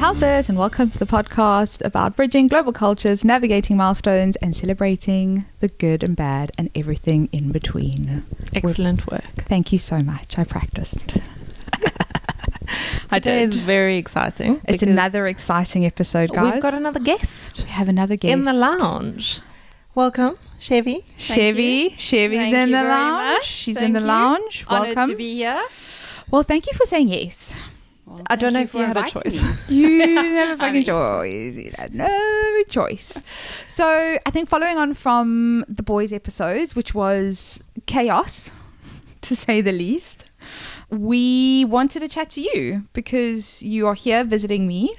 HiyaHowzit, and welcome to the podcast about bridging global cultures, navigating milestones, and celebrating the good and bad and everything in between. Excellent work. Thank you so much. I practiced. Today is very exciting. It's another exciting episode, guys. We've got another guest. We have another guest. In the lounge. Welcome, Chevy. Chevy's in the lounge. She's in the lounge. Welcome. Honored to be here. Well, thank you for saying yes. Well, I don't know if for you had a inviting choice. me. You didn't have a fucking choice. You had no choice. So I think following on from the boys' episodes, which was chaos, to say the least, we wanted to chat to you because you are here visiting me.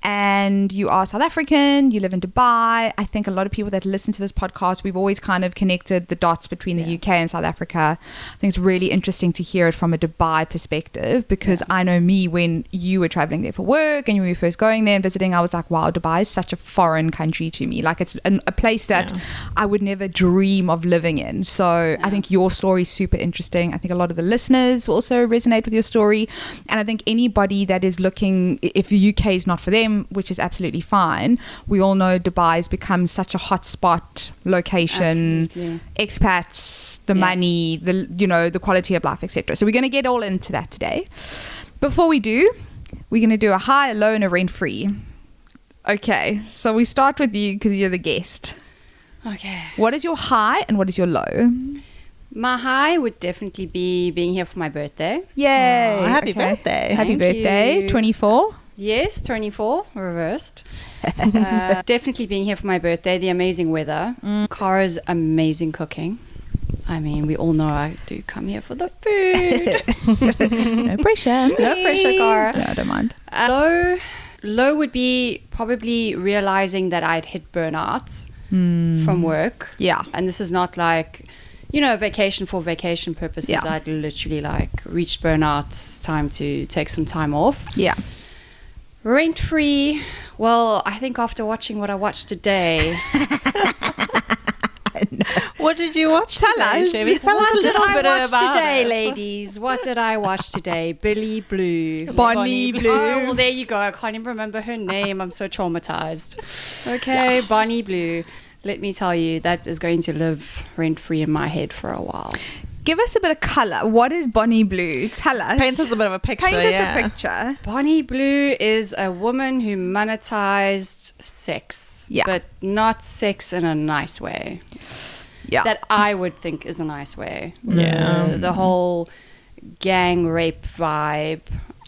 And you are South African, you live in Dubai. I think a lot of people that listen to this podcast, we've always kind of connected the dots between the UK and South Africa. I think it's really interesting to hear it from a Dubai perspective because I know me, when you were traveling there for work and you were first going there and visiting, I was like, wow, Dubai is such a foreign country to me. Like, it's a place that I would never dream of living in. So I think your story is super interesting. I think a lot of the listeners will also resonate with your story. And I think anybody that is looking, if the UK is not for them, which is absolutely fine. We all know Dubai has become such a hotspot location. Absolutely. Expats, the money, the quality of life, etc. So we're going to get all into that today. Before we do, we're going to do a high, a low, and a rent-free. Okay, so we start with you because you're the guest. Okay. What is your high and what is your low? My high would definitely be being here for my birthday. Yay! Oh, happy birthday. Happy Thank birthday, you. 24. Yes, 24, reversed. Definitely being here for my birthday, the amazing weather, Cara's amazing cooking. I mean, we all know I do come here for the food. No pressure. No pressure, Cara. No, I don't mind. Low would be probably realizing that I'd hit burnouts from work. Yeah. And this is not like, vacation for vacation purposes. Yeah. I'd literally reached burnouts, time to take some time off. Yeah. Rent-free, well, I think after watching what I watched today. What did you watch Tell today, us. Chevy? Tell us a What did little I bit watch about today, it. ladies? What did I watch today? Billy Blue. Bonnie Blue. Oh, well, there you go. I can't even remember her name. I'm so traumatized. Okay, Bonnie Blue. Let me tell you, that is going to live rent-free in my head for a while. Give us a bit of colour. What is Bonnie Blue? Tell us. Paint us a bit of a picture. Paint us a picture. Bonnie Blue is a woman who monetized sex. Yeah. But not sex in a nice way. Yeah. That I would think is a nice way. Yeah. The whole gang rape vibe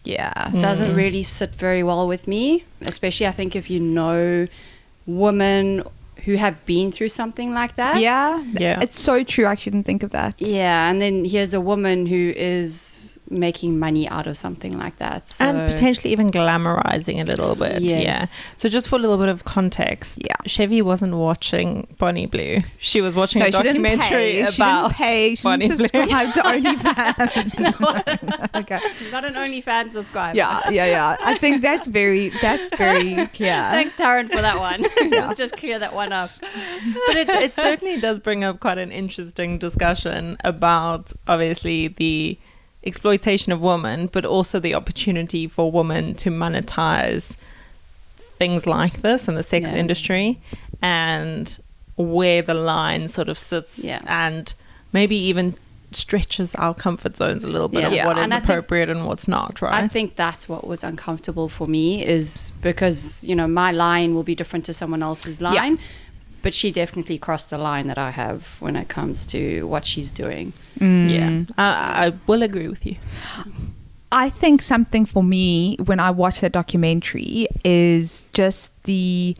Yeah. doesn't really sit very well with me, especially I think if you know women who have been through something like that. Yeah. Yeah. It's so true. I shouldn't think of that. Yeah, and then here's a woman who is making money out of something like that. So, And potentially even glamorizing a little bit. Yes. Yeah. So just for a little bit of context, Yeah. Chevy wasn't watching Bonnie Blue. She was watching a she didn't documentary pay. She about didn't pay. She Bonnie didn't Blue. subscribe to OnlyFans. Okay. not an OnlyFans subscriber. Yeah. I think that's very clear. Thanks, Taryn, for that one. Let's just clear that one up. But it certainly does bring up quite an interesting discussion about obviously the exploitation of women, but also the opportunity for women to monetize things like this in the sex industry, and where the line sort of sits, and maybe even stretches our comfort zones a little bit of what is And appropriate and what's not, right? I think that's what was uncomfortable for me, is because, my line will be different to someone else's line. But she definitely crossed the line that I have when it comes to what she's doing. Yeah, I will agree with you. I think something for me when I watch that documentary is just the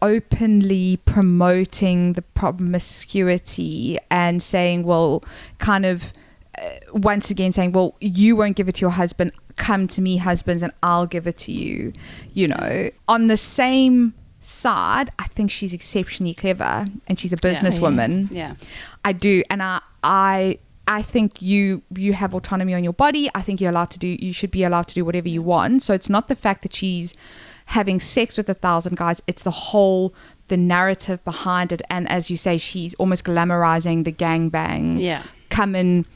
openly promoting the promiscuity and saying, well, kind of once again saying, well, you won't give it to your husband, come to me, husbands, and I'll give it to you. On the same side, I think she's exceptionally clever and she's a businesswoman. Yeah. I do, and I think you have autonomy on your body. I think you should be allowed to do whatever you want. So it's not the fact that she's having sex with 1,000 guys, it's the narrative behind it. And as you say, she's almost glamorizing the gangbang come and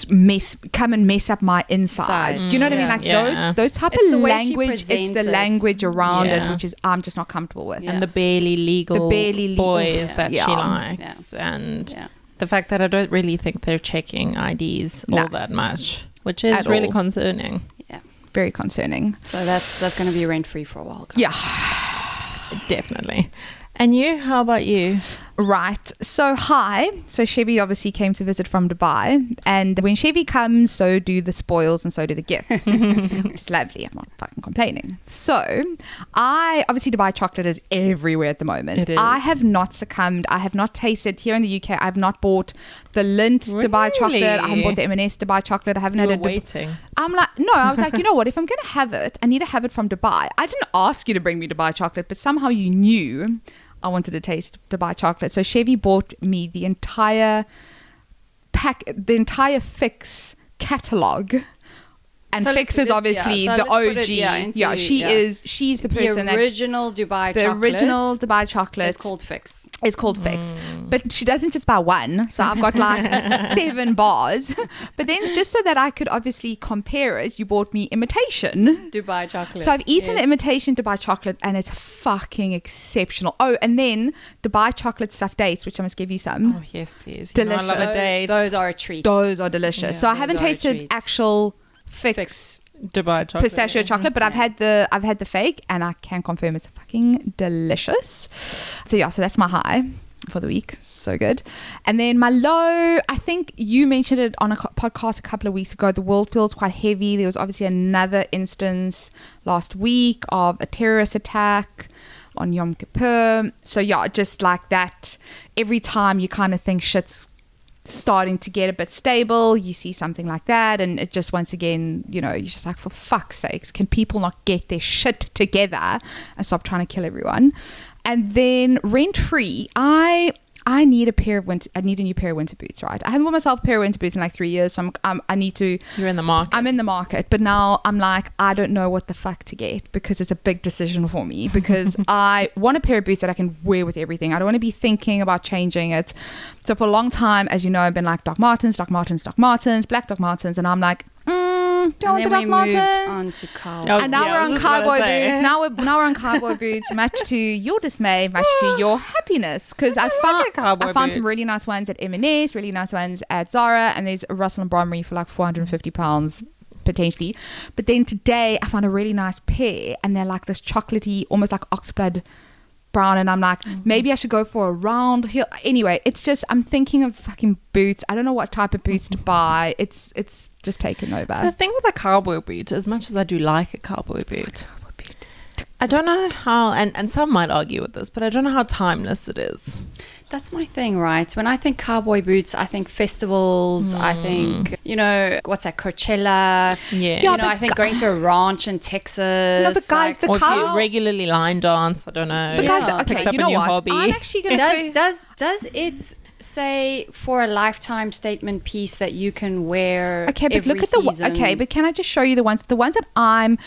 mess up my insides. Do you know what I mean? Like those type It's of the way she language. It's presents the it. language around Yeah. it, which is I'm just not comfortable with. Yeah. And the barely legal boys that Yeah. she likes. And Yeah. the fact that I don't really think they're checking IDs No. all that much, which is At really all. concerning. Yeah. Very concerning. So that's going to be rent free for a while. Guys. Yeah. Definitely. And you? How about you? Right. So Chevy obviously came to visit from Dubai, and when Chevy comes, so do the spoils and so do the gifts. It's lovely. I'm not fucking complaining. So Dubai chocolate is everywhere at the moment. It is. I have not succumbed. I have not tasted here in the UK. I've not bought the Lindt Dubai chocolate. I haven't bought the M&S Dubai chocolate. I haven't You had were a waiting. I'm like, no, I was like, you know what? If I'm going to have it, I need to have it from Dubai. I didn't ask you to bring me Dubai chocolate, but somehow you knew I wanted to taste Dubai chocolate. So Chevy bought me the entire Fix catalog. And So Fix let's- is obviously so the let's put OG. it, She's the The person that original Dubai the chocolate. original Dubai chocolate is called Fix. is called Fix. But she doesn't just buy one. So I've got like 7 bars. But then just so that I could obviously compare it, you bought me imitation. Dubai chocolate. So I've eaten the Yes. imitation Dubai chocolate and it's fucking exceptional. Oh, and then Dubai chocolate stuffed dates, which I must give you some. Oh, yes, please. Delicious. You know, I love a date. Those are a treat. Those are delicious. Yeah, so I those haven't are tasted treats. actual Fix Fix. Dubai chocolate. pistachio chocolate, but I've had the fake and I can confirm it's fucking delicious. So that's my high for the week. So good. And then my low, I think you mentioned it on a podcast a couple of weeks ago. The world feels quite heavy. There was obviously another instance last week of a terrorist attack on Yom Kippur. So just like that, every time you kind of think shit's starting to get a bit stable, you see something like that, and it just once again, you're just like, for fuck's sakes, can people not get their shit together and stop trying to kill everyone? And then rent free, I need a new pair of winter boots, right? I haven't bought myself a pair of winter boots in like 3 years, so I need to. You're in the market. I'm in the market, but now I'm like, I don't know what the fuck to get because it's a big decision for me because I want a pair of boots that I can wear with everything. I don't want to be thinking about changing it. So for a long time, as you know, I've been like Doc Martens, black Doc Martens, and I'm like, don't want the Doc Martens. And now we're on cowboy boots. Now we're on cowboy boots, much to your dismay, much to your happiness. Because I found some really nice ones at M&S, really nice ones at Zara, and there's a Russell and Bromley for like £450 potentially. But then today I found a really nice pair, and they're like this chocolatey, almost like oxblood brown, and I'm like, maybe I should go for a round heel. Anyway, it's just, I'm thinking of fucking boots. I don't know what type of boots to buy. It's just taken over. The thing with a cowboy boot, as much as I do like a cowboy boot, I don't know how, and some might argue with this, but I don't know how timeless it is. That's my thing, right? When I think cowboy boots, I think festivals. I think, what's that, Coachella. Yeah. I think going to a ranch in Texas. No, but guys, Or if you regularly line dance, I don't know. But guys, Yeah. okay, Picked up you a know new what? hobby. I'm actually gonna Does it say for a lifetime statement piece that you can wear? Okay, but every look at the season? okay, but can I just show you the ones that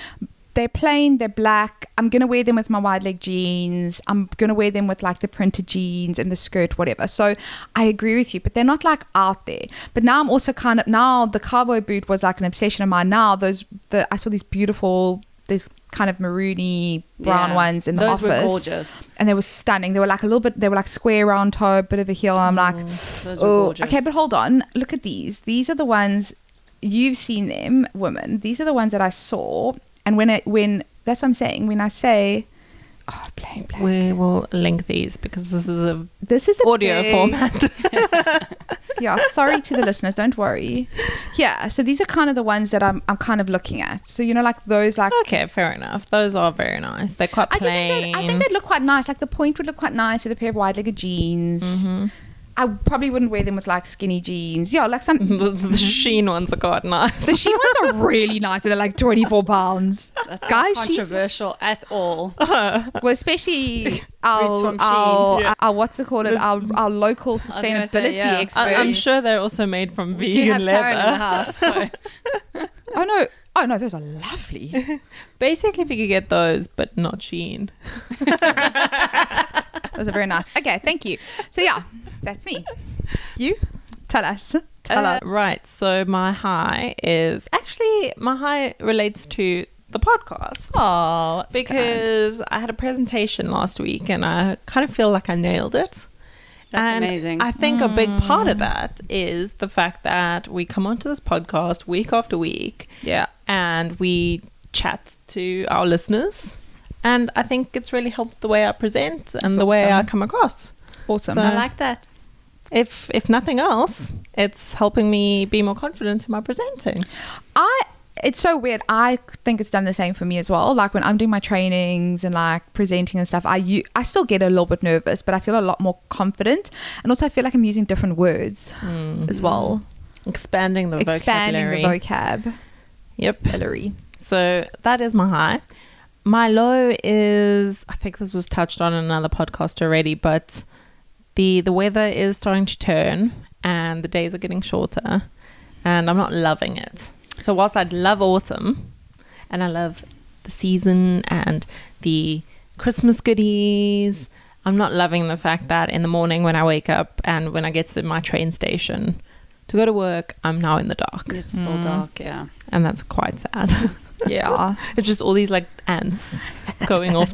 they're plain, they're black. I'm going to wear them with my wide leg jeans. I'm going to wear them with like the printed jeans and the skirt, whatever. So I agree with you, but they're not like out there. But now I'm also now the cowboy boot was like an obsession of mine. Now I saw these beautiful, this kind of maroony brown ones in the office. Those were gorgeous. And they were stunning. They were like they were like square round toe, bit of a heel. I'm like, those were gorgeous. Okay, but hold on. Look at these. These are the ones, you've seen them, women. These are the ones that I saw. And when that's what I'm saying. When I say, plain black. We will link these because this is a audio big format. Yeah, sorry to the listeners. Don't worry. Yeah, so these are kind of the ones that I'm kind of looking at. So like those like. Okay, fair enough. Those are very nice. They're quite plain. I think they'd look quite nice. Like the point would look quite nice with a pair of wide-legged jeans. Mm-hmm. I probably wouldn't wear them with like skinny jeans. Yeah, like some. The Sheen ones are quite nice. The Sheen ones are really nice. They're like £24. That's Guys, not controversial at all. Well, especially from our what's it called? Our local sustainability expert. I'm sure they're also made from We do vegan have Cara in the leather. house. So. Oh no, those are lovely. Basically, if you could get those, but not Sheen. Those are very nice. Okay, thank you. So yeah, that's me. You tell us. Tell us. Right. So my high relates to the podcast. Oh, Because I had a presentation last week and I kind of feel like I nailed it. That's And amazing. I think a big part of that is the fact that we come onto this podcast week after week. Yeah. And we chat to our listeners. And I think it's really helped the way I present and the way I come across. Awesome. So- I like that. If nothing else, it's helping me be more confident in my presenting. It's so weird. I think it's done the same for me as well. Like when I'm doing my trainings and like presenting and stuff, I still get a little bit nervous, but I feel a lot more confident. And also I feel like I'm using different words as well. Expanding the vocabulary. vocab. Yep. Hillary. So that is my high. My low is, I think this was touched on in another podcast already, but the weather is starting to turn and the days are getting shorter and I'm not loving it. So whilst I'd love autumn and I love the season and the Christmas goodies, I'm not loving the fact that in the morning when I wake up and when I get to my train station to go to work, I'm now in the dark. It's still dark, yeah. And that's quite sad. Yeah. It's just all these like ants going off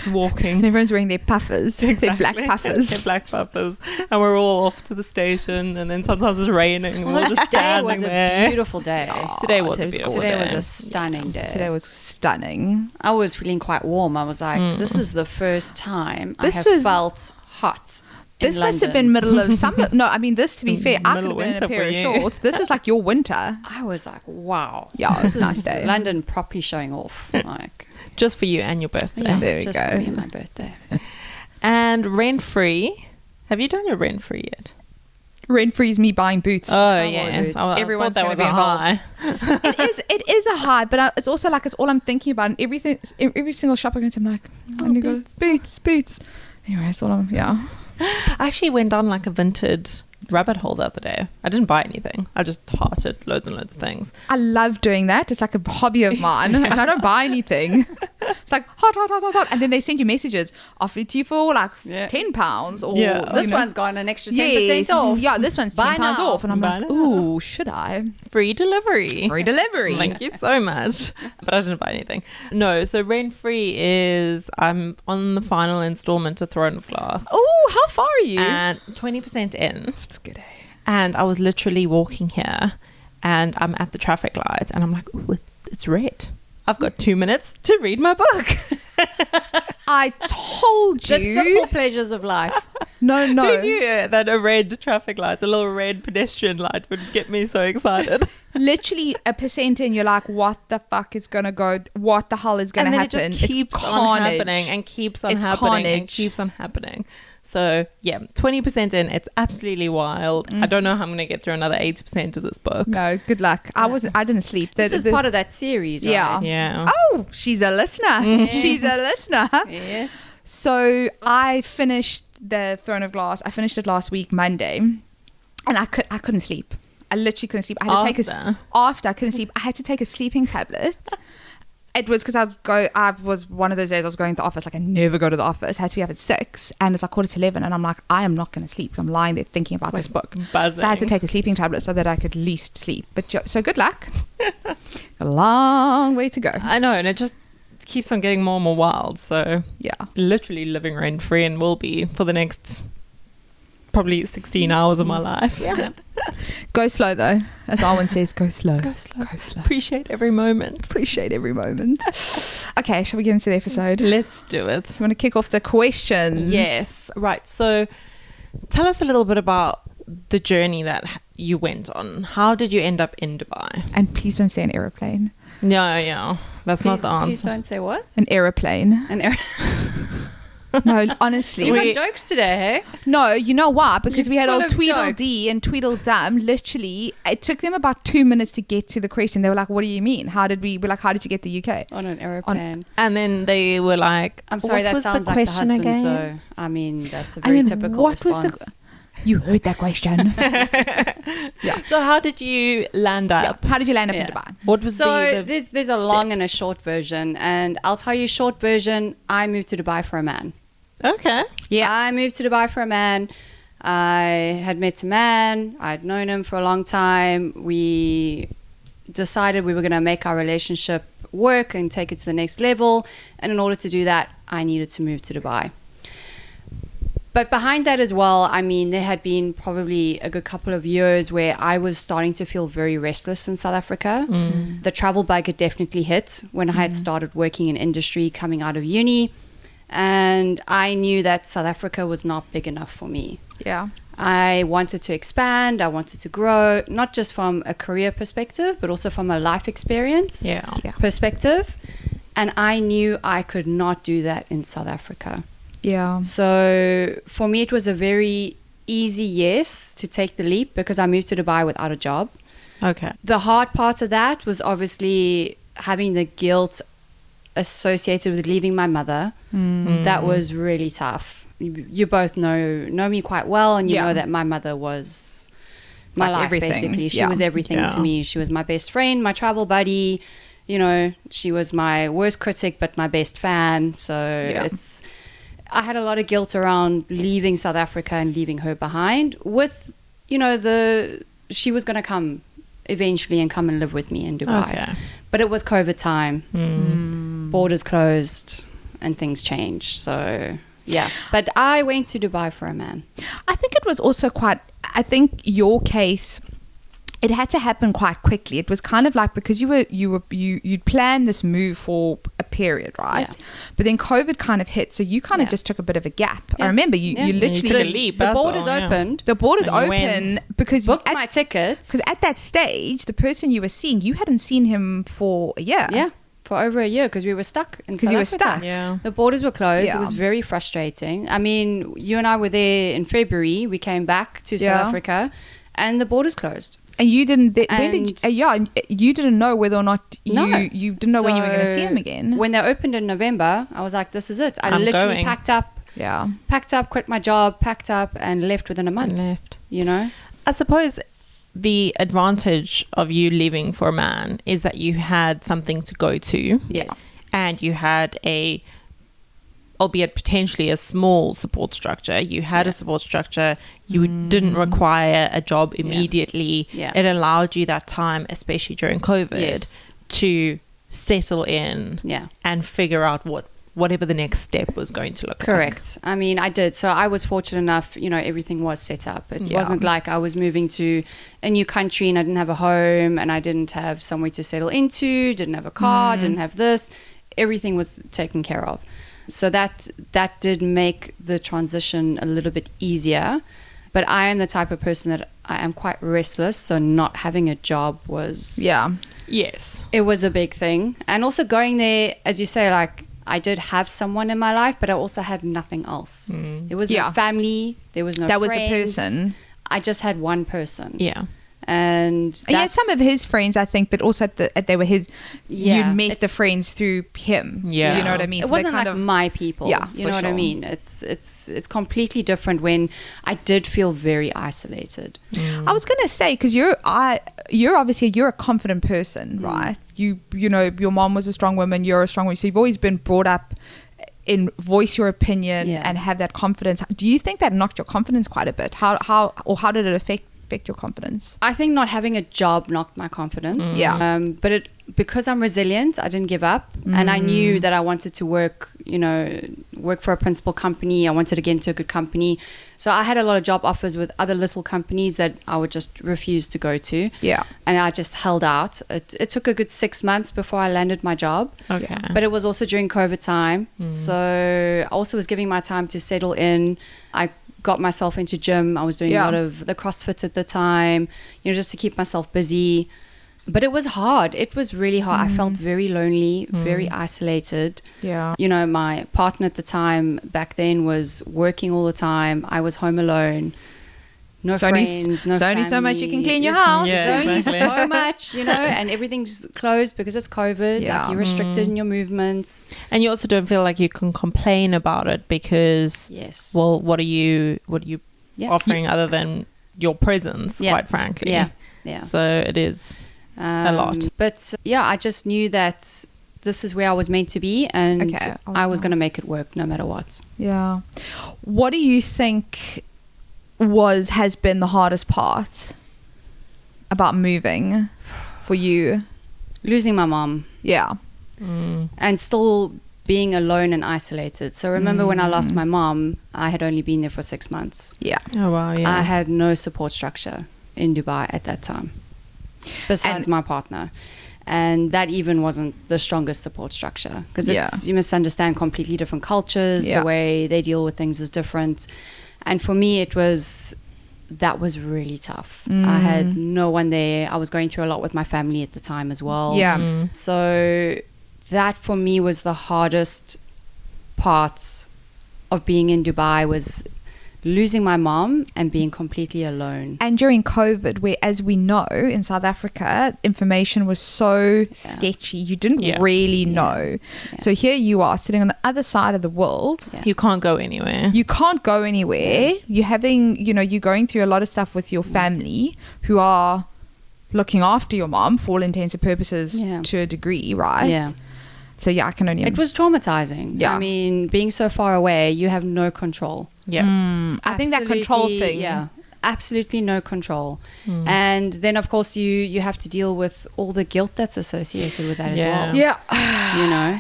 walking. And everyone's wearing their puffers. Their black puffers. Their black puffers. And we're all off to the station and then sometimes it's raining and we're all just Today was standing a there. beautiful day. Today was a beautiful day. Today was a stunning day. Today was stunning. I was feeling quite warm. I was like, this is the first time I This have was- felt hot. in This must have London. been middle of summer. No, I mean, this, to be fair, I could Middle have been in a winter pair for of you. shorts. This is like your winter. I was like, wow. Yeah, it's a nice This is day. London properly showing off. Like, Just for you and your birthday. yeah, there we just go. for me and my birthday. And rent-free. Have you done your rent-free yet? Rent frees me buying boots. Oh, Cowboy yes. boots. I Everyone's thought that gonna was be a involved. high. It is a high, but it's also like it's all I'm thinking about. And every single shop I go to, I'm like, I need to go boots. Anyway, that's all I'm. Yeah. I actually went down like a vintage rabbit hole the other day. I didn't buy anything. I just hearted loads and loads of things. I love doing that. It's like a hobby of mine, and I don't buy anything. It's like hot, and then they send you messages. Offer it to you for like £10, or Yeah. This you know. one's got an extra 10% Yes. off. Yeah, this one's Buy £10 now. off, and I'm Buy like, now. ooh, should I? Free delivery. Free delivery. Thank you so much. But I didn't buy anything. No, so rent-free is I'm on the final installment of Throne of Glass. Oh, how far are you? And 20% in. It's good. And I was literally walking here and I'm at the traffic light and I'm like, ooh, it's red. I've got 2 minutes to read my book. I told The you. simple pleasures of life. No. Who knew that a red traffic light, a little red pedestrian light would get me so excited? Literally a percent in, you're like, what the fuck is gonna go? What the hell is gonna And then happen? it just keeps it's on carnage. happening and keeps on It's happening and carnage. keeps on happening. So yeah, 20% in, it's absolutely wild. I don't know how I'm going to get through another 80% of this book. No, good luck. I didn't sleep. This is part of that series, right? Yeah. Yeah. Oh, she's a listener. She's a listener. Yes. So I finished the Throne of Glass. I finished it last week, Monday, and I couldn't sleep. I literally couldn't sleep. I had to take after I couldn't sleep. I had to take a sleeping tablet. It was because I was one of those days I was going to the office. Like I never go to the office. I had to be up at 6, and it's like 11:15, and I'm like, I am not going to sleep. I'm lying there thinking about this book. Buzzing. So I had to take a sleeping tablet so that I could at least sleep. But so good luck. A long way to go. I know, and it just keeps on getting more and more wild. So Yeah. literally living rent free and will be for the next probably 16 hours of my life. Yeah. Go slow though, as Arwen says. Go slow. Go slow. Go slow. Appreciate every moment. Appreciate every moment. Okay, shall we get into the episode? Let's do it. You want to kick off the questions? Yes. Right. So tell us a little bit about the journey that you went on. How did you end up in Dubai? And please don't say an aeroplane. Yeah. That's not the Please answer. don't say what? An aeroplane. No, honestly. You got jokes today, hey? No, you know why? Because You're we had full old of Tweedledee and Tweedledum. Literally, it took them about 2 minutes to get to the question. They were like, what do you mean? How did you get to the UK? On an aeroplane. And then they were like, I'm sorry, what that was sounds the like the question husband, again? so I mean, that's a very typical what was response. You heard that question. So how did you land up? How did you land up in Yeah. Dubai? What was So the there's a long and a short version, and I'll tell you short version. I moved to Dubai for a man. Okay. Yeah, I moved to Dubai for a man. I had met a man. I'd known him for a long time. We decided we were going to make our relationship work and take it to the next level. And in order to do that, I needed to move to Dubai. But behind that as well, I mean, there had been probably a good couple of years where I was starting to feel very restless in South Africa. The travel bug had definitely hit when I had started working in industry coming out of uni. And I knew that South Africa was not big enough for me. Yeah. I wanted to expand. I wanted to grow, not just from a career perspective, but also from a life experience perspective. And I knew I could not do that in South Africa. Yeah. So for me, it was a very easy yes to take the leap because I moved to Dubai without a job. Okay. The hard part of that was obviously having the guilt associated with leaving my mother. That was really tough. You both know me quite well, and you know that my mother was my like life, everything. basically. She was everything to me. She was my best friend, my travel buddy. You know, she was my worst critic, but my best fan. So I had a lot of guilt around leaving South Africa and leaving her behind with, you know, she was going to come eventually and come and live with me in Dubai. Okay. But it was COVID time. Borders closed and things changed. So, yeah. But I went to Dubai for a man. I think it was also I think your case, it had to happen quite quickly. It was kind of like because you'd planned this move for a period, right? Yeah. But then COVID kind of hit, so you kind of just took a bit of a gap. Yeah. I remember you literally You took a leap. The as borders well, opened. the borders And you open went. because Booked my tickets. because at that stage, the person you were seeing, you hadn't seen him for a year. Yeah, for over a year because we were stuck in South you were Africa. stuck. Yeah. The borders were closed. Yeah. It was very frustrating. I mean, you and I were there in February. We came back to South Africa and the borders closed. And you didn't. And- you didn't know whether or not No. you didn't know when you were going to see So him again. When they opened in November, I was like, this is it. I I'm literally going. packed up, Yeah. quit my job, packed up and left within a month, And left. you know? I suppose the advantage of you leaving for a man is that you had something to go to. Yes. And you had albeit potentially a small support structure. You had a support structure. You didn't require a job immediately. Yeah. It allowed you that time, especially during COVID, Yes. to settle in Yeah. and figure out whatever the next step was going to look like. Correct. I mean, I did. So I was fortunate enough, you know, everything was set up. It wasn't like I was moving to a new country and I didn't have a home and I didn't have somewhere to settle into, didn't have a car, didn't have this. Everything was taken care of. So that did make the transition a little bit easier. But I am the type of person that I am quite restless. So not having a job was... Yeah. Yes. It was a big thing. And also going there, as you say, like, I did have someone in my life, but I also had nothing else. There was no family. There was no That was the friends. person. I just had one person. Yeah. And He had some of his friends, I think, but also they were his. Yeah. You met the friends through him. Yeah. You know what I mean? it So they wasn't kind like of- my people. Yeah, you for know what I sure. mean? It's completely different when I did feel very isolated. I was gonna say because you're obviously a confident person, right? You know your mom was a strong woman. You're a strong woman. So you've always been brought up in voice your opinion and have that confidence. Do you think that knocked your confidence quite a bit? How did it affect your confidence? I think not having a job knocked my confidence. Yeah. But because I'm resilient, I didn't give up. And I knew that I wanted to work for a principal company. I wanted to get into a good company. So I had a lot of job offers with other little companies that I would just refuse to go to. Yeah. And I just held out. It took a good 6 months before I landed my job. Okay. But it was also during COVID time. So I also was giving my time to settle in. I got myself into gym. I was doing a lot of the CrossFit at the time, just to keep myself busy. But it was hard. It was really hard. I felt very lonely, very isolated. Yeah. My partner at the time back then was working all the time. I was home alone. No friends, no There's only so much you can clean your house. Yeah. There's only exactly. so much, and everything's closed because it's COVID. Yeah. Like you're restricted in your movements. And you also don't feel like you can complain about it because, Yes. well, what are you Yeah. offering other than your presence, Yeah. quite frankly? Yeah. Yeah. So it is a lot. But I just knew that this is where I was meant to be, and Okay, I was going to make it work no matter what. Yeah. What do you think has been the hardest part about moving for you? Losing my mom. Yeah. And still being alone and isolated. So remember when I lost my mom, I had only been there for 6 months. Yeah. Oh, wow. Yeah. I had no support structure in Dubai at that time, besides my partner. And that even wasn't the strongest support structure, because you must understand completely different cultures. The way they deal with things is different. And for me, that was really tough. I had no one there. I was going through a lot with my family at the time as well. Yeah. So that for me was the hardest part of being in Dubai, was losing my mom and being completely alone. And during COVID, where, as we know, in South Africa, information was so sketchy. You didn't really know. Yeah. So here you are sitting on the other side of the world. You can't go anywhere. You can't go anywhere. You're having, you're going through a lot of stuff with your family who are looking after your mom for all intents and purposes to a degree, right? Yeah. So I can only... It was traumatizing. Yeah. I mean, being so far away, you have no control. Yeah. I think that control thing. Yeah. Absolutely no control. And then, of course, you have to deal with all the guilt that's associated with that as well. Yeah.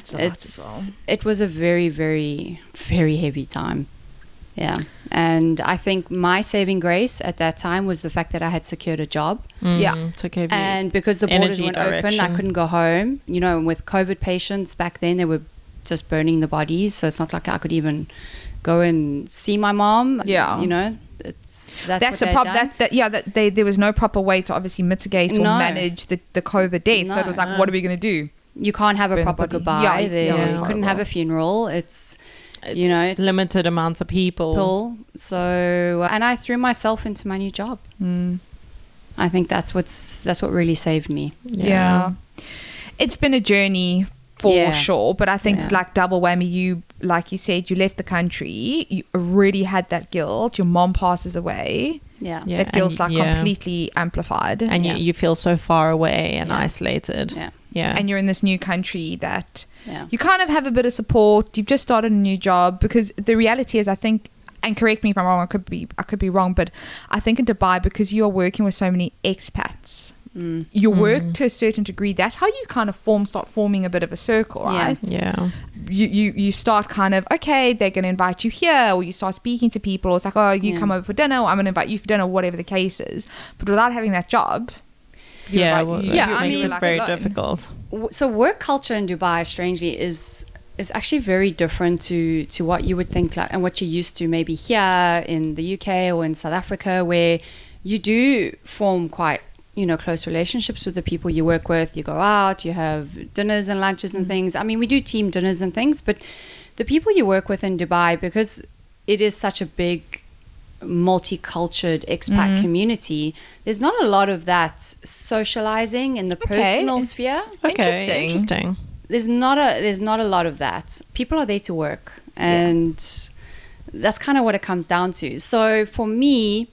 It was a very, very, very heavy time. Yeah. And I think my saving grace at that time was the fact that I had secured a job. And because the borders weren't open, I couldn't go home. With COVID patients back then, they were just burning the bodies. So it's not like I could even go and see my mom. Yeah. That's the problem. There was no proper way to obviously mitigate or manage the COVID death. So it was like, what are we going to do? You can't have a proper goodbye. You couldn't have a funeral. It's... limited amounts of people. So, and I threw myself into my new job. I think that's what really saved me. Yeah. It's been a journey for sure, but I think like double whammy, you, like you said, you left the country, you already had that guilt, your mom passes away. That guilt's completely amplified. And you feel so far away and isolated. And you're in this new country that you kind of have a bit of support. You've just started a new job, because the reality is, I think, and correct me if I'm wrong, I could be wrong, but I think in Dubai, because you are working with so many expats, your work to a certain degree, that's how you kind of start forming a bit of a circle, right? You start kind of, okay, they're going to invite you here, or you start speaking to people. It's like, oh, you come over for dinner, or I'm going to invite you for dinner, whatever the case is. But without having that job, it makes it very difficult. So work culture in Dubai, strangely, is actually very different to what you would think, like, and what you're used to maybe here in the UK or in South Africa, where you do form quite close relationships with the people you work with. You go out, you have dinners and lunches and things. I mean, we do team dinners and things, but the people you work with in Dubai, because it is such a big multicultural expat community, there's not a lot of that socializing in the personal sphere. Interesting. There's not a lot of that. People are there to work, and that's kind of what it comes down to. So for me,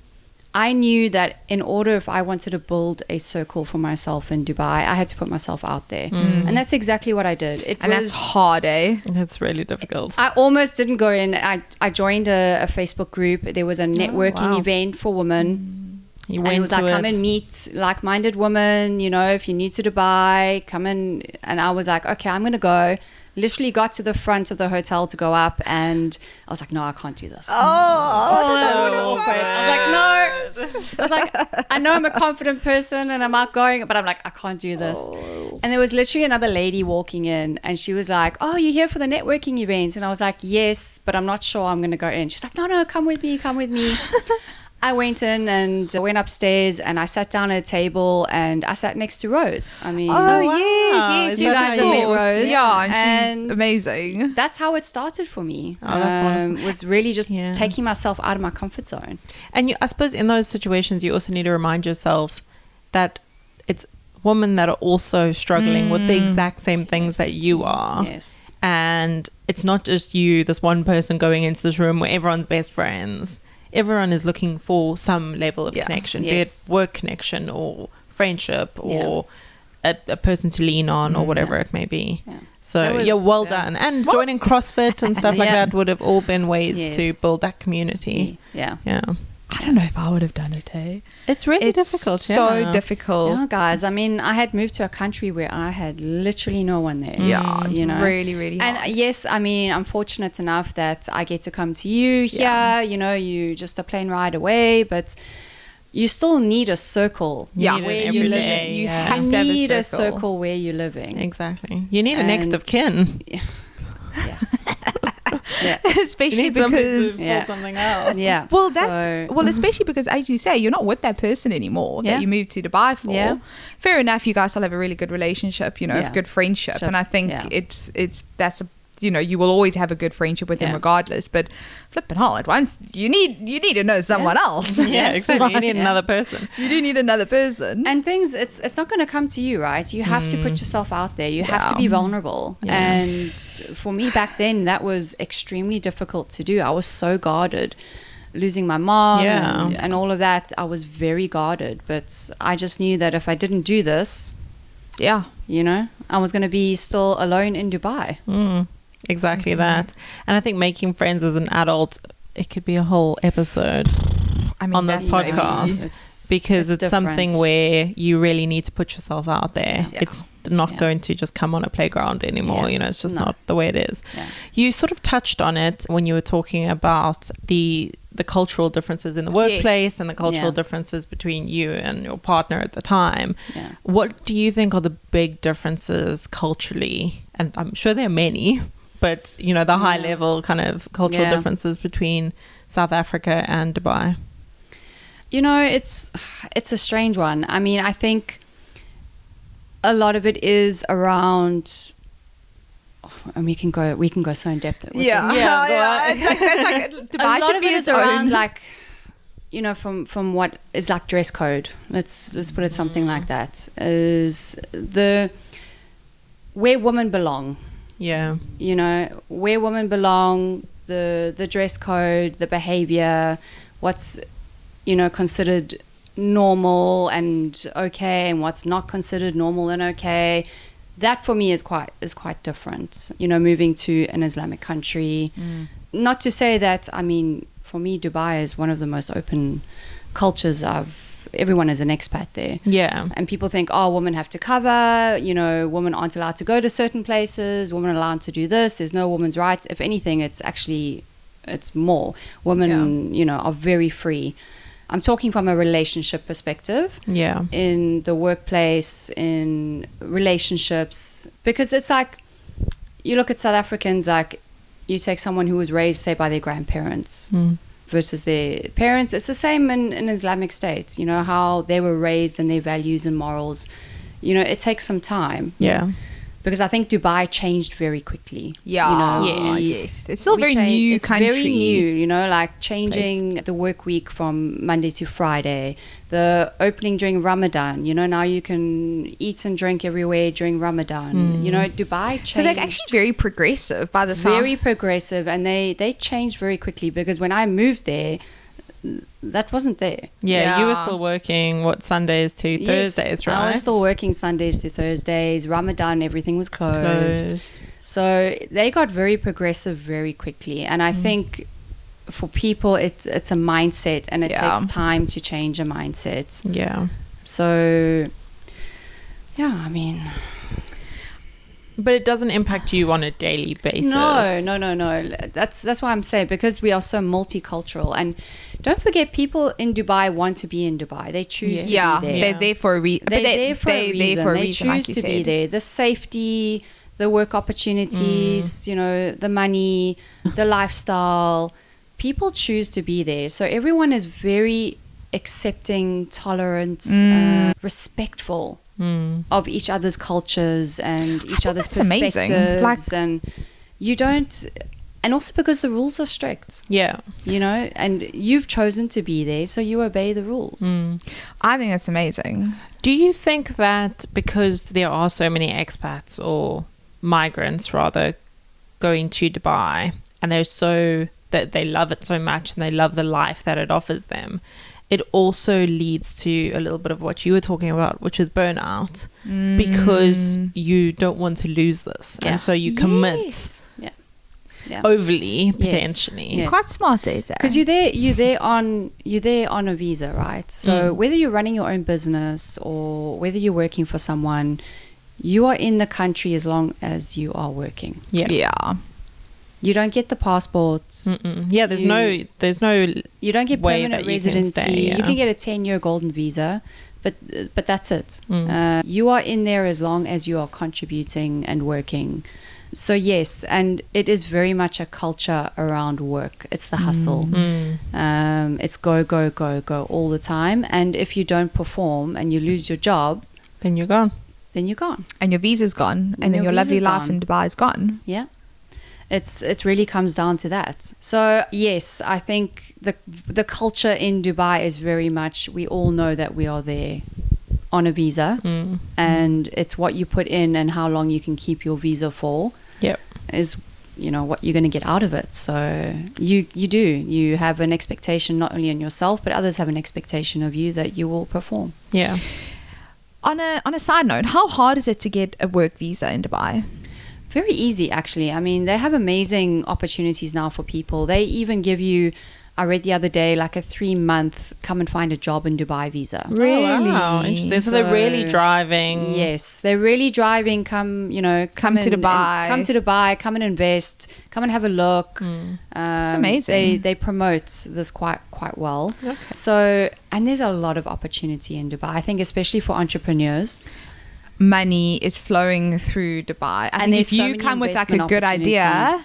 I knew that in order, if I wanted to build a circle for myself in Dubai, I had to put myself out there. And that's exactly what I did. That's hard, eh? That's really difficult. I almost didn't go in. I joined a Facebook group. There was a networking event for women. And it was like, come and meet like-minded women. If you're new to Dubai, come in. And I was like, okay, I'm going to go. Literally got to the front of the hotel to go up, and I was like, no, I can't do this. Oh, awkward. I was like, no. I was like, I know I'm a confident person and I'm outgoing, but I'm like, I can't do this. And there was literally another lady walking in, and she was like, oh, you're here for the networking event? And I was like, yes, but I'm not sure I'm going to go in. She's like, no, come with me. I went in and went upstairs, and I sat down at a table, and I sat next to Rose. I mean, yes, you guys have met Rose. Yeah, and she's amazing. That's how it started for me. That's wonderful. Was really just taking myself out of my comfort zone. And I suppose in those situations, you also need to remind yourself that it's women that are also struggling with the exact same things that you are. Yes. And it's not just you, this one person going into this room where everyone's best friends. Everyone is looking for some level of connection, be it work connection or friendship or a person to lean on or whatever it may be. So well done. And joining CrossFit and stuff like that would have all been ways to build that community. I don't know if I would have done it, hey? It's really It's difficult. so yeah. difficult. Yeah, guys. I mean, I had moved to a country where I had literally no one there. Yeah, it's you know, really, really hard. And yes, I mean, I'm fortunate enough that I get to come to you here. Yeah. You know, you just a plane ride away, but you still need a circle. Yeah, Need it where every you day, live. You yeah. have You to have need a a circle. circle where you're living. Exactly. You need a next of And- kin. Yeah. Yeah. Especially You need something to because... sort Yeah. something out. Yeah. Well, that's So- well, especially because, as you say, you're not with that person anymore Yeah. that you moved to Dubai for. Yeah. Fair enough, you guys still have a really good relationship, you know, Yeah. a good friendship, and I think Yeah. that's a, you know, you will always have a good friendship with them Yeah. regardless. But flipping hell, at once you need to know someone else. Yeah, exactly. You need Yeah. another person. You do need another person. And things, it's not going to come to you, right? You have to put yourself out there. You have to Yeah. be vulnerable. Yeah. And for me back then, that was extremely difficult to do. I was so guarded. Losing my mom Yeah. and all of that, I was very guarded. But I just knew that if I didn't do this, Yeah. you know, I was going to be still alone in Dubai. Exactly that. And I think making friends as an adult, it could be a whole episode I mean, on this that's maybe- podcast. Because it's something different. where you really need to put yourself out there. Yeah. It's not Yeah. going to just come on a playground anymore. Yeah. You know, it's just No. not the way it is. Yeah. You sort of touched on it when you were talking about the cultural differences in the workplace and the cultural Yeah. differences between you and your partner at the time. Yeah. What do you think are the big differences culturally? And I'm sure there are many, but you know, the high level kind of cultural Yeah. differences between South Africa and Dubai. You know, it's a strange one. I mean, I think a lot of it is around, and we can go so in depth with Yeah. this. Yeah. It's like, that's like Dubai A lot should of be it its is around own. like, you know, from what is like dress code. Let's put it something like that. Is the where women belong. Yeah. You know, where women belong, the dress code, the behavior, what's, you know, considered normal and okay, and what's not considered normal and okay. That for me is quite different. You know, moving to an Islamic country. Not to say that, I mean, for me, Dubai is one of the most open cultures everyone is an expat there. Yeah. And people think, oh, women have to cover, you know, women aren't allowed to go to certain places, women are allowed to do this, there's no women's rights. If anything, it's more. Women, you know, are very free. I'm talking from a relationship perspective. Yeah. In the workplace, in relationships. Because it's like, you look at South Africans, like, you take someone who was raised, say, by their grandparents versus their parents. It's the same in Islamic states, you know, how they were raised and their values and morals. You know, it takes some time. Yeah. Because I think Dubai changed very quickly. Yeah. You know, Yes. It's still we very change- new it's country. very new, you know, like changing the work week from Monday to Friday, the opening during Ramadan. You know, now you can eat and drink everywhere during Ramadan. You know, Dubai changed. So they're actually very progressive by the sound. very progressive, and they changed very quickly. Because when I moved there, that wasn't there. Yeah. You were Yeah. still working, Sundays to Thursdays, right? I was still working Sundays to Thursdays. Ramadan, everything was closed. So they got very progressive very quickly. And I think for people, it's a mindset, and it Yeah. takes time to change a mindset. Yeah. So, yeah, I mean... But it doesn't impact you on a daily basis. No. That's why I'm saying, because we are so multicultural. And don't forget, people in Dubai want to be in Dubai. They choose to Yeah, be there. they're there for a reason. They're there for a reason. They like choose you to be said. there. The safety, the work opportunities, you know, the money, the lifestyle. People choose to be there. So everyone is very accepting, tolerant, respectful of each other's cultures and each other's that's amazing. perspectives. Like- And you don't... And also because the rules are strict, Yeah. you know, and you've chosen to be there, so you obey the rules. I think that's amazing. Do you think that because there are so many expats or migrants rather going to Dubai, and they're so that they love it so much and they love the life that it offers them, it also leads to a little bit of what you were talking about, which is burnout, because you don't want to lose this, Yeah. and so you commit. Yes. Yeah. overly Yes. potentially. Yes. Quite smart data. Because you're there on a visa, right? So whether you're running your own business or whether you're working for someone, you are in the country as long as you are working. Yeah. You don't get the passports. Yeah, there's no You don't get way permanent that you can residency. stay, yeah. You can get a 10-year golden visa, but that's it. You are in there as long as you are contributing and working. So yes, and it is very much a culture around work. It's the hustle. It's go all the time. And if you don't perform and you lose your job, then you're gone. then you're gone. And your visa's gone. And then your lovely visa's life gone. in Dubai is gone. Yeah. It really comes down to that. So yes, I think the culture in Dubai is very much, we all know that we are there on a visa, and it's what you put in and how long you can keep your visa for. Yep. Is what you're going to get out of it. So you have an expectation not only on yourself, but others have an expectation of you that you will perform. Yeah. On a side note, how hard is it to get a work visa in Dubai? Very easy, actually. I mean, they have amazing opportunities now for people. They even give you, I read the other day, like a 3-month come and find a job in Dubai visa. Really? Oh, wow. Interesting. So they're really driving. Yes, they're really driving. Come to Dubai. Come to Dubai. Come and invest. Come and have a look. It's amazing. They promote this quite well. Okay. So, and there's a lot of opportunity in Dubai. I think, especially for entrepreneurs. Money is flowing through Dubai. I think if you come with like a good idea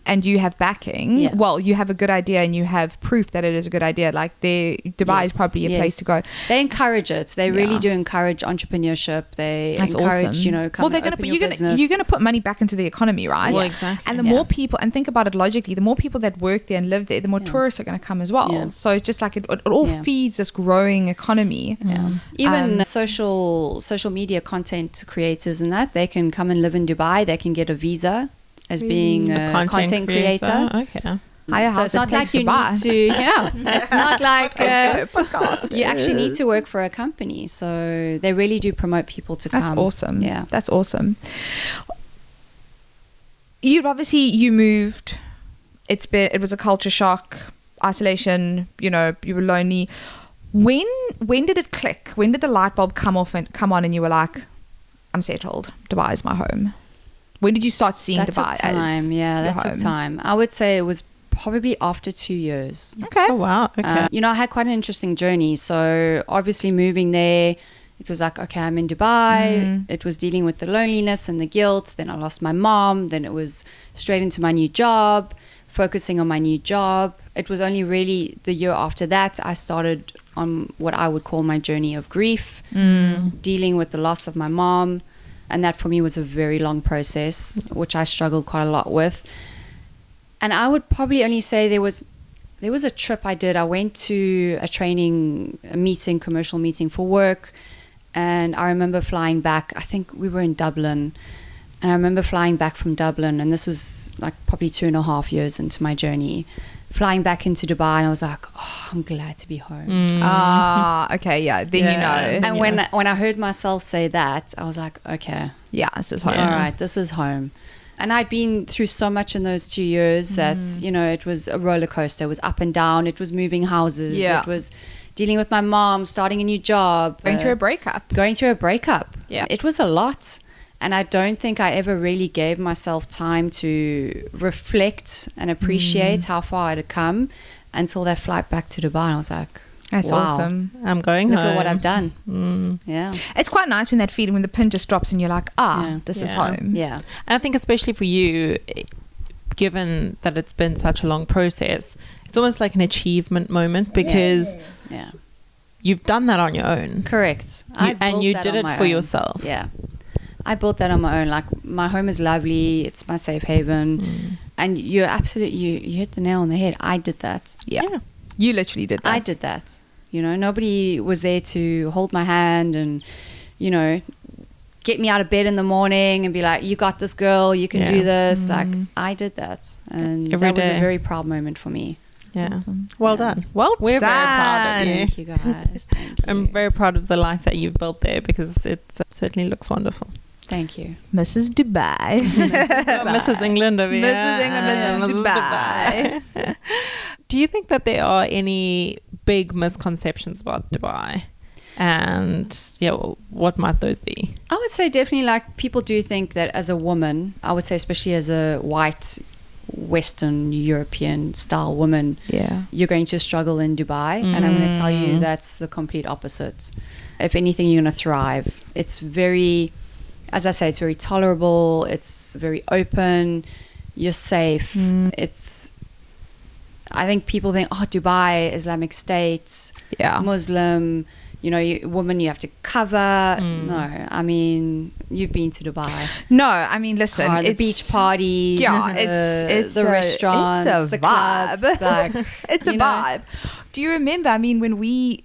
and you have backing, well, you have a good idea and you have proof that it is a good idea, like Dubai is probably a place to go. They encourage it. They really do encourage entrepreneurship. They That's encourage, awesome. come and open your business. You're going to put money back into the economy, right? Well, exactly. And the more people, and think about it logically, the more people that work there and live there, the more tourists are going to come as well. Yeah. So it's just like it all feeds this growing economy. Even social media content creators and that, they can come and live in Dubai. They can get a visa as being a content creator. Okay. So it's not like you need to, it's not like you actually need to work for a company. So they really do promote people to come. That's awesome. Yeah. That's awesome. You moved. It was a culture shock, isolation, you were lonely. When did it click? When did the light bulb come on and you were like, I'm settled. Dubai is my home. When did you start seeing Dubai took time. That took time. I would say it was probably after 2 years. Okay. Oh, wow. Okay. I had quite an interesting journey. So obviously moving there, it was like, okay, I'm in Dubai. It was dealing with the loneliness and the guilt. Then I lost my mom. Then it was straight into my new job, focusing on my new job. It was only really the year after that I started on what I would call my journey of grief, dealing with the loss of my mom. And that for me was a very long process, which I struggled quite a lot with. And I would probably only say there was a trip I did. I went to a commercial meeting for work. And I remember flying back. I think we were in Dublin. And I remember flying back from Dublin. And this was like probably 2.5 years into my journey. Flying back into Dubai, and I was like, oh, I'm glad to be home. Okay, yeah. Then you know. And when I heard myself say that, I was like, okay. Yeah, this is home. All right, this is home. And I'd been through so much in those 2 years that, it was a roller coaster. It was up and down. It was moving houses. Yeah. It was dealing with my mom, starting a new job. Going through a breakup. Yeah. It was a lot. And I don't think I ever really gave myself time to reflect and appreciate how far I'd come until that flight back to Dubai. And I was like, that's wow, awesome. I'm going Look home. at what I've done. Yeah. It's quite nice when that feeling, when the pin just drops and you're like, this is home. Yeah. And I think especially for you, given that it's been such a long process, it's almost like an achievement moment because you've done that on your own. Correct. And you did it for yourself. Yeah. I built that on my own. Like, my home is lovely. It's my safe haven. And you're absolutely, you hit the nail on the head. I did that. Yeah. You literally did that. I did that. Nobody was there to hold my hand and, get me out of bed in the morning and be like, you got this, girl. You can do this. Like, I did that. And that was a very proud moment for me. Yeah. Awesome. Well done. Well We're done. very proud of you. Thank you, guys. Thank you. I'm very proud of the life that you've built there because it certainly looks wonderful. Thank you. Mrs. Dubai. Mrs. England over here. Mrs. England, Mrs. Dubai. Do you think that there are any big misconceptions about Dubai? And what might those be? I would say definitely, like, people do think that as a woman, I would say especially as a white Western European style woman, you're going to struggle in Dubai. And I'm going to tell you that's the complete opposite. If anything, you're going to thrive. It's very, as I say, it's very tolerable. It's very open. You're safe. I think people think, oh, Dubai, Islamic State, Muslim, woman, you have to cover. No, I mean, you've been to Dubai. No, I mean, listen, the beach parties, it's the restaurants, it's a the vibe. clubs. Like, it's a vibe. Do you remember, I mean, when we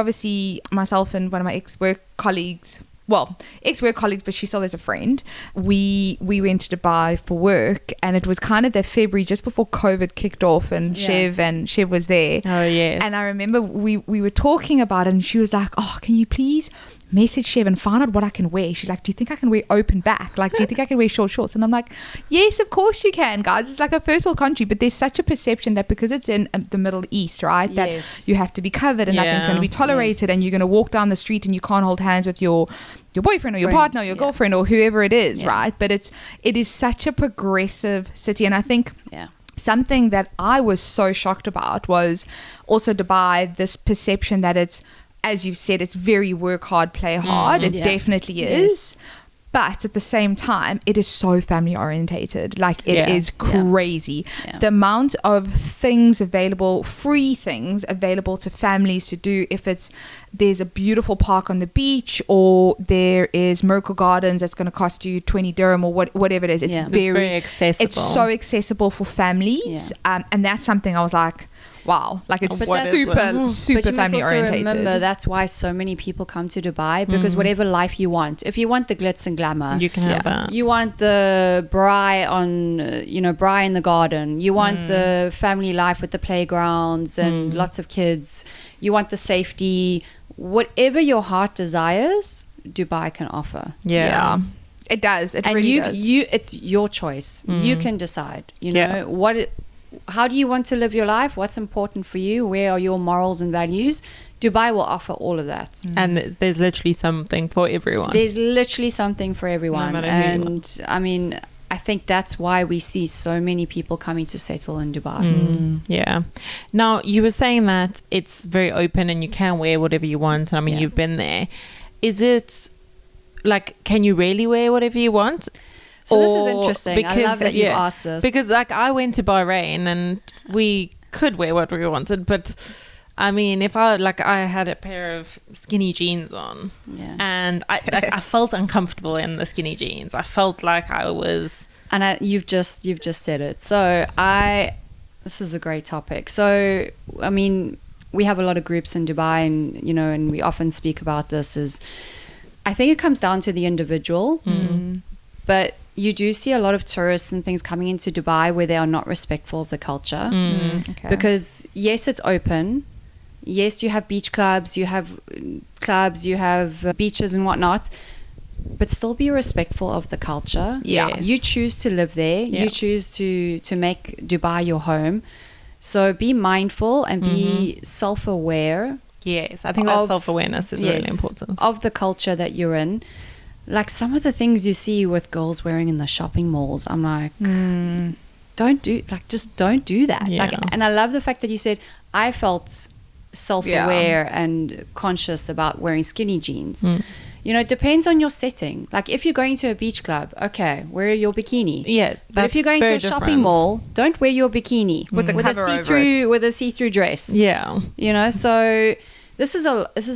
obviously, myself and one of my ex-work colleagues, but she still is a friend, we went to Dubai for work, and it was kind of that February just before COVID kicked off, and Chev was there. Oh yes. And I remember we were talking about it, and she was like, oh, can you please message Chev and find out what I can wear? She's like, do you think I can wear open back? Like, do you think I can wear short shorts? And I'm like, yes, of course you can, guys. It's like a first world country, but there's such a perception that because it's in the Middle East, right, that you have to be covered and nothing's going to be tolerated, and you're going to walk down the street and you can't hold hands with your boyfriend or your partner or your girlfriend or whoever it is, right? But it is such a progressive city, and I think something that I was so shocked about was also Dubai, this perception that it's, as you've said, it's very work hard, play hard. It definitely is. But at the same time, it is so family orientated. Like, it is crazy. The amount of things available, free things available to families to do. If there's a beautiful park on the beach, or there is Miracle Gardens that's going to cost you 20 dirham or whatever it is. It's very accessible. It's so accessible for families. And that's something I was like, wow, like it's super family orientated. Remember, that's why so many people come to Dubai, because whatever life you want, if you want the glitz and glamour, you can have that. You want the braai braai in the garden. You want the family life with the playgrounds and lots of kids. You want the safety. Whatever your heart desires, Dubai can offer. Yeah. It does. It really does. It's your choice. You can decide. How do you want to live your life? What's important for you? Where are your morals and values? Dubai will offer all of that. And there's literally something for everyone. There's literally something for everyone. No matter and I mean, I think that's why we see so many people coming to settle in Dubai. Yeah. Now, you were saying that it's very open and you can wear whatever you want. I mean, you've been there. Is it like, can you really wear whatever you want? So this is interesting. I love that you asked this. Because like I went to Bahrain and we could wear what we wanted, but I mean, if I had a pair of skinny jeans on, and I felt uncomfortable in the skinny jeans. I felt like I was. And you've just said it. So this is a great topic. So I mean, we have a lot of groups in Dubai, and and we often speak about this. I think it comes down to the individual, but you do see a lot of tourists and things coming into Dubai where they are not respectful of the culture. Because yes, it's open. Yes, you have beach clubs, you have beaches and whatnot, but still be respectful of the culture. Yes. You choose to live there. You choose to make Dubai your home. So be mindful and be self-aware. Yes, I think that self-awareness is really important. Of the culture that you're in. Like some of the things you see with girls wearing in the shopping malls, I'm like, just don't do that. Yeah. And I love the fact that you said, I felt self-aware and conscious about wearing skinny jeans. It depends on your setting. Like if you're going to a beach club, okay, wear your bikini. Yeah, but if you're going to a shopping mall, don't wear your bikini with a see-through dress. Yeah, So this is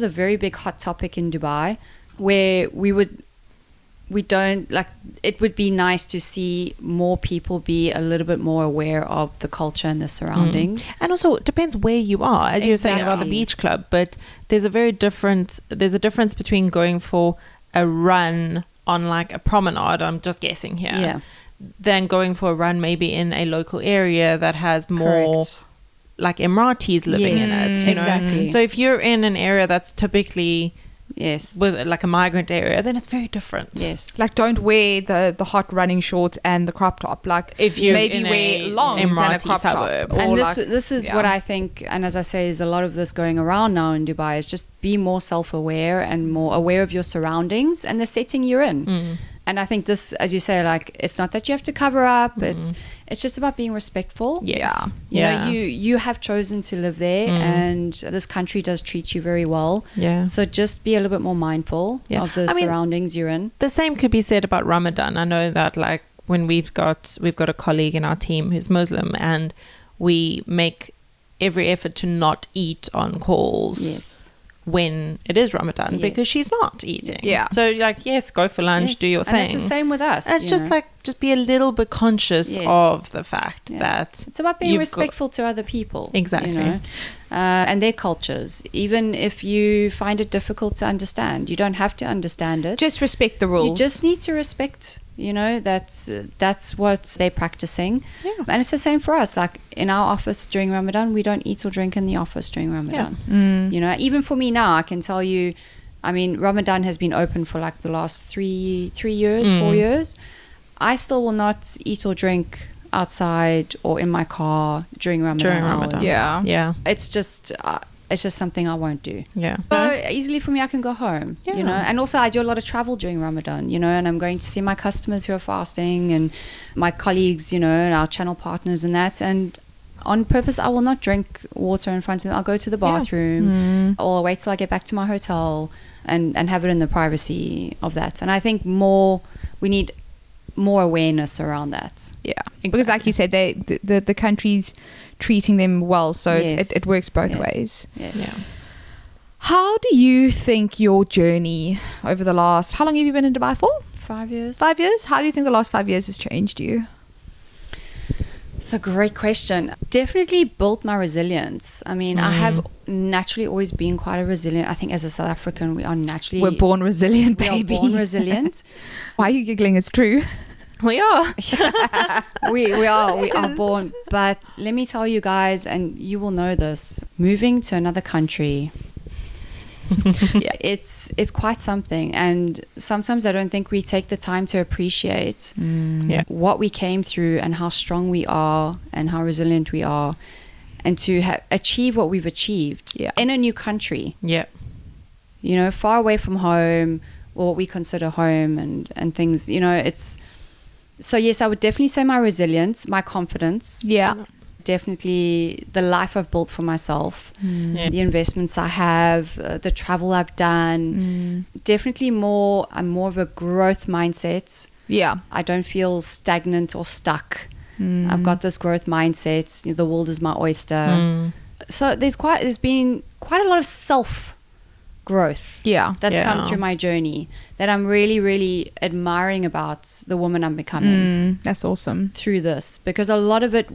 a very big hot topic in Dubai, where it would be nice to see more people be a little bit more aware of the culture and the surroundings. And also it depends where you are, as you were saying about the beach club, but there's a difference between going for a run on like a promenade, I'm just guessing here, than going for a run maybe in a local area that has more like Emiratis living in it. Exactly. So if you're in an area that's typically Yes. with like a migrant area, then it's very different. Yes. Like, don't wear the hot running shorts and the crop top. Like, If you're maybe in wear a longs and a Emirati crop suburb. top. Or And like, this is yeah. what I think, and as I say, is a lot of this going around now in Dubai, is just be more self-aware and more aware of your surroundings and the setting you're in. And I think this, as you say, like, it's not that you have to cover up. It's just about being respectful. Yes. You know, you have chosen to live there, and this country does treat you very well. Yeah. So just be a little bit more mindful of the surroundings you're in. The same could be said about Ramadan. I know that, like, when we've got a colleague in our team who's Muslim, and we make every effort to not eat on calls. Yes. When it is Ramadan, Yes. because she's not eating. Yeah. So, like, yes, go for lunch, Yes. do your thing. And it's the same with us. And it's you just know. like, just be a little bit conscious Yes. of the fact Yeah. that It's about being you've respectful to other people. Exactly. You know? And their cultures. Even if you find it difficult to understand, you don't have to understand it. just respect the rules. You just need to respect, you know, that's what they're practicing. Yeah. And it's the same for us. Like, in our office during Ramadan, we don't eat or drink in the office during Ramadan. You know, even for me now, I can tell you, I mean, Ramadan has been open for like the last 4 years. I still will not eat or drink outside or in my car during Ramadan. hours. Yeah. Yeah. It's just something I won't do. Yeah. So easily for me, I can go home, you Yeah. know. And also, I do a lot of travel during Ramadan, you know, and I'm going to see my customers who are fasting and my colleagues, you know, and our channel partners and that. And on purpose, I will not drink water in front of them. I'll go to the bathroom or I'll wait till I get back to my hotel and have it in the privacy of that. And I think we need more awareness around that. Yeah, because like you said, the country's treating them well, so Yes. it works both Yes. ways. Yes. Yeah. How do you think your journey over the last, how long have you been in Dubai for? 5 years. 5 years? How do you think the last 5 years has changed you? It's a great question. Definitely built my resilience. I mean, I have naturally always been quite a resilient. I think as a South African, we are naturally... We're born resilient, we baby. are born resilient. Why are you giggling? It's true. We are. we are born. But let me tell you guys, and you will know this, moving to another country, it's quite something. And sometimes I don't think we take the time to appreciate Yeah. what we came through and how strong we are and how resilient we are, and to achieve what we've achieved in a new country, Yeah. you know, far away from home, or what we consider home, and things, you know. It's so, yes, I would definitely say my resilience, my confidence, Yeah. definitely the life I've built for myself, Yeah. the investments I have, the travel I've done. Definitely I'm more of a growth mindset. Yeah. I don't feel stagnant or stuck. I've got this growth mindset. You know, the world is my oyster. So there's been quite a lot of self growth Yeah. that's come Yeah. through my journey that I'm really, really admiring about the woman I'm becoming That's awesome. through this, because a lot of it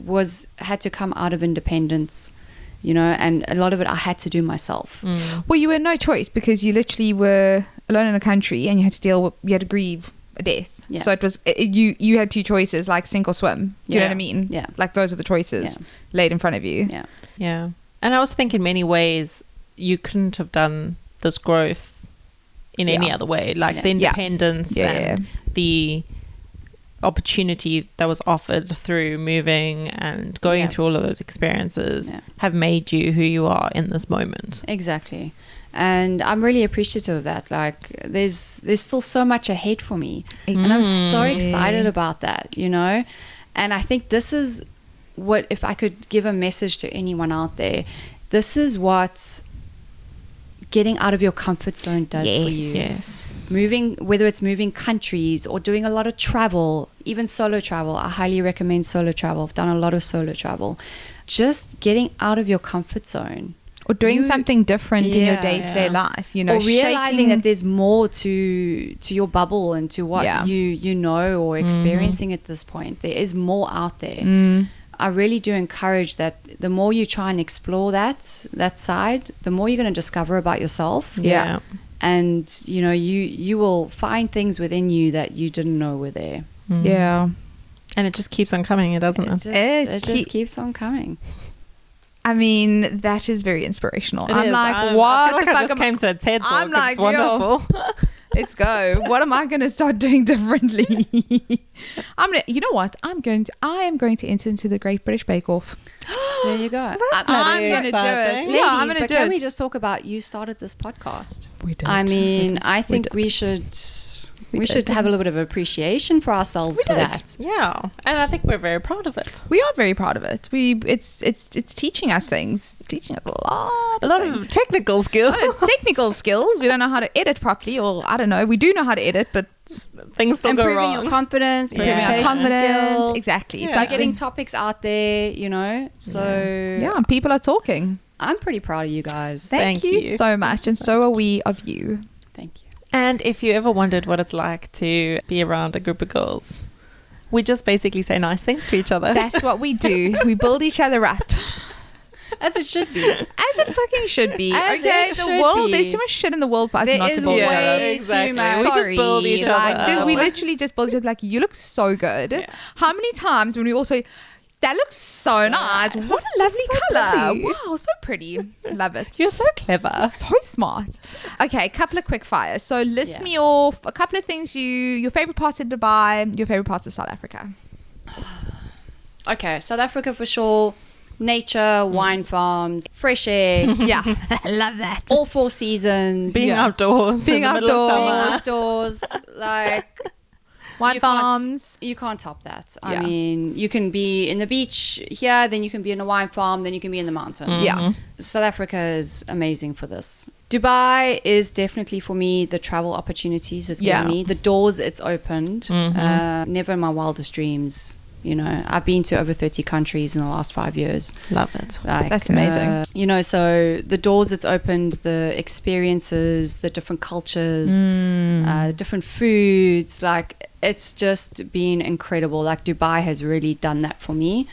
had to come out of independence, you know, and a lot of it I had to do myself. Well, you had no choice because you literally were alone in a country and you had to grieve a death. Yeah. So it was you had two choices, like sink or swim. Do you know Yeah. what I mean? Yeah. Like those were the choices laid in front of you. Yeah. Yeah. And I also think in many ways you couldn't have done this growth in any other way. Like the independence and the opportunity that was offered through moving and going through all of those experiences have made you who you are in this moment. Exactly. And I'm really appreciative of that. Like, there's still so much ahead for me. And I'm so excited about that, you know? And I think this is what, if I could give a message to anyone out there, this is what getting out of your comfort zone does for you. Yes. Moving, whether it's moving countries or doing a lot of travel, even solo travel. I highly recommend solo travel. I've done a lot of solo travel. Just getting out of your comfort zone. Or doing something different in your day-to-day life, you know, or realizing that there's more to your bubble and to what you know or experiencing at this point. There is more out there. I really do encourage that the more you try and explore that side, the more you're going to discover about yourself. Yeah. And you know, you will find things within you that you didn't know were there. Yeah. And it just keeps on coming, doesn't it? It just keeps on coming. I mean, that is very inspirational. It I'm is. like, I what feel like the I fuck just am came to a TED talk. I'm like, it's wonderful. let's go. What am I going to start doing differently? You know what? I am going to enter into the Great British Bake Off. There you go. I'm going to do it. Ladies, Yeah, I'm going to but do can it. we just talk about you started this podcast? We did. I mean, I think did. we should We we did. should have a little bit of appreciation for ourselves for did. that. Yeah, and I think we're very proud of it. We are very proud of it. It's teaching us things, teaching us A lot things. of technical skills. Technical skills. We don't know how to edit properly, or I don't know. We do know how to edit, but Things still go Improving wrong. your confidence, Yeah. improving our presentation confidence. skills. Exactly. Yeah. So So I getting topics out there, you know. So yeah, people are talking. I'm pretty proud of you guys. Thank you so much, and so are we of you. Thank you. And if you ever wondered what it's like to be around a group of girls, we just basically say nice things to each other. That's what we do. We build each other up. As it should be. As it fucking should be. As Okay, it the should world. be. There's too much shit in the world for us There not is to build each way other. exactly. too much. We just Sorry, build each like, other. we literally just build each other. Like, you look so good. Yeah. How many times when we also, that looks so nice. What a lovely color. pretty. Wow, so pretty. Love it. You're so clever. So smart. Okay, a couple of quick fires. So list Yeah. me off a couple of things your favorite parts of Dubai, your favorite parts of South Africa. Okay, South Africa for sure. Nature, wine farms, fresh air, Yeah, I love that. all 4 seasons. Being Yeah. outdoors. Being in the middle of outdoors. summer. outdoors, like Wine you can't- farms. you can't top that. Yeah. I mean, you can be in the beach here, then you can be in a wine farm, then you can be in the mountain. Yeah. South Africa is amazing for this. Dubai is definitely for me the travel opportunities it's given Yeah. me. The doors it's opened. Never in my wildest dreams. You know, I've been to over 30 countries in the last 5 years. Love it. Like, That's amazing. you know, so the doors it's opened, the experiences, the different cultures, different foods, like it's just been incredible. Like Dubai has really done that for me.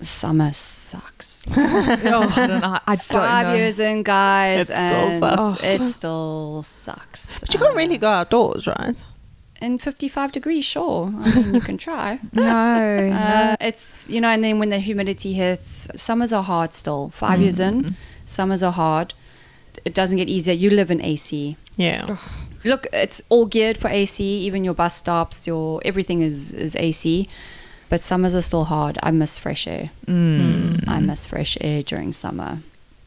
Summer sucks. Oh, I don't know. I don't 5 know. years in, guys, It still and sucks. it still sucks. But you can't really go outdoors, right? In 55 degrees, sure. I mean, you can try. No. It's, you know, and then when the humidity hits, summers are hard still. 5 years in, summers are hard. It doesn't get easier. You live in AC. Yeah. Look, it's all geared for AC. Even your bus stops, everything is AC. But summers are still hard. I miss fresh air. I miss fresh air during summer.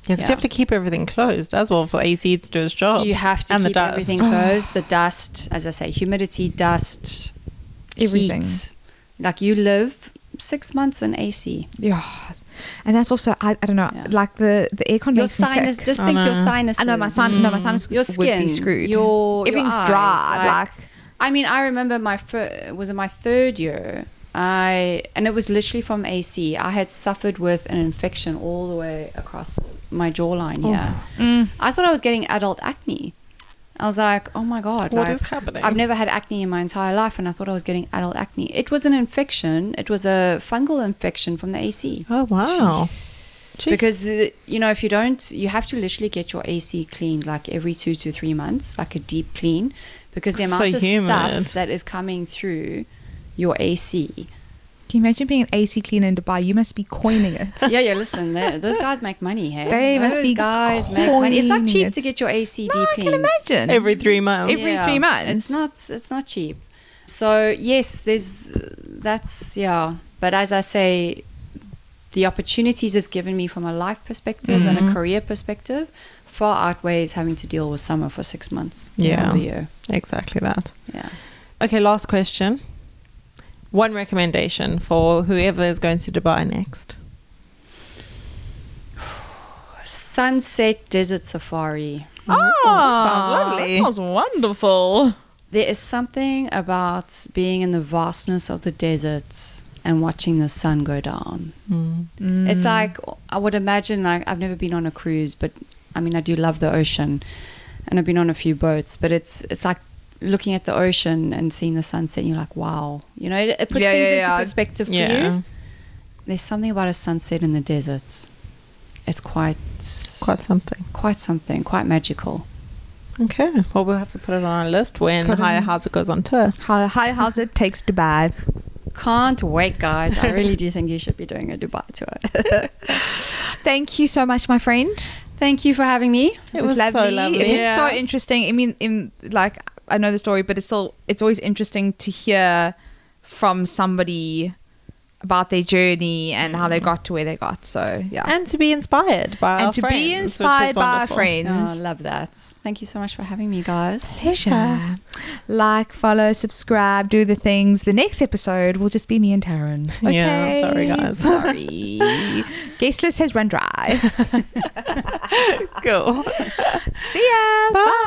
Yeah, because Yeah. you have to keep everything closed as well for AC to do its job. You have to And the keep dust. everything closed. The dust, as I say, humidity, dust, Everything. heat. Like you live 6 months in AC. Yeah. And that's also, I don't know, Yeah. like the aircon Your makes me sinus, sick. just I think your know. sinuses. I know my sinus Your would skin, be screwed. Everything's Everything's dry. Like, I mean, I remember was in my 3rd year. And it was literally from AC. I had suffered with an infection all the way across my jawline here. I thought I was getting adult acne. I was like, oh my God. What like, is happening? I've never had acne in my entire life, and I thought I was getting adult acne. It was an infection. It was a fungal infection from the AC. Oh, wow. Jeez. Because, you know, if you don't, you have to literally get your AC cleaned like every 2 to 3 months, like a deep clean, because the So amount of humid. stuff that is coming through your AC. can you imagine being an AC cleaner in Dubai? You must be coining it. Yeah, listen, those guys make money, hey? They must Those be guys make money. It's not coining cheap it. to get your AC No, deep I cleaned. can imagine. every 3 months. Every 3 months. It's not cheap. So yes, but as I say, the opportunities it's given me from a life perspective and a career perspective far outweighs having to deal with summer for 6 months Yeah. of the year. Exactly that. Yeah. Okay, last question. One recommendation for whoever is going to Dubai next. Sunset Desert Safari. Oh, sounds lovely. Sounds wonderful. There is something about being in the vastness of the deserts and watching the sun go down. It's like, I would imagine, like, I've never been on a cruise, but I mean, I do love the ocean, and I've been on a few boats, but it's like looking at the ocean and seeing the sunset, and you're like, wow. You know, it puts Yeah, things yeah, into yeah. perspective for Yeah. you. There's something about a sunset in the deserts. It's quite Quite something. quite magical. Okay. Well, we'll have to put it on our list when Put it in. HiyaHowzit goes on tour. HiyaHowzit takes Dubai. Can't wait, guys. I really do think you should be doing a Dubai tour. Thank you so much, my friend. Thank you for having me. It was lovely. so lovely. It was Yeah. so interesting. I mean, I know the story, but it's always interesting to hear from somebody about their journey and how they got to where they got. So yeah, And to be inspired by our friends. be inspired by our wonderful. friends. Oh, love that. Thank you so much for having me, guys. Pleasure. Like, follow, subscribe, do the things. The next episode will just be me and Taryn. Okay. Yeah, sorry, guys. Sorry. Guest list has run dry. Cool. See ya. Bye.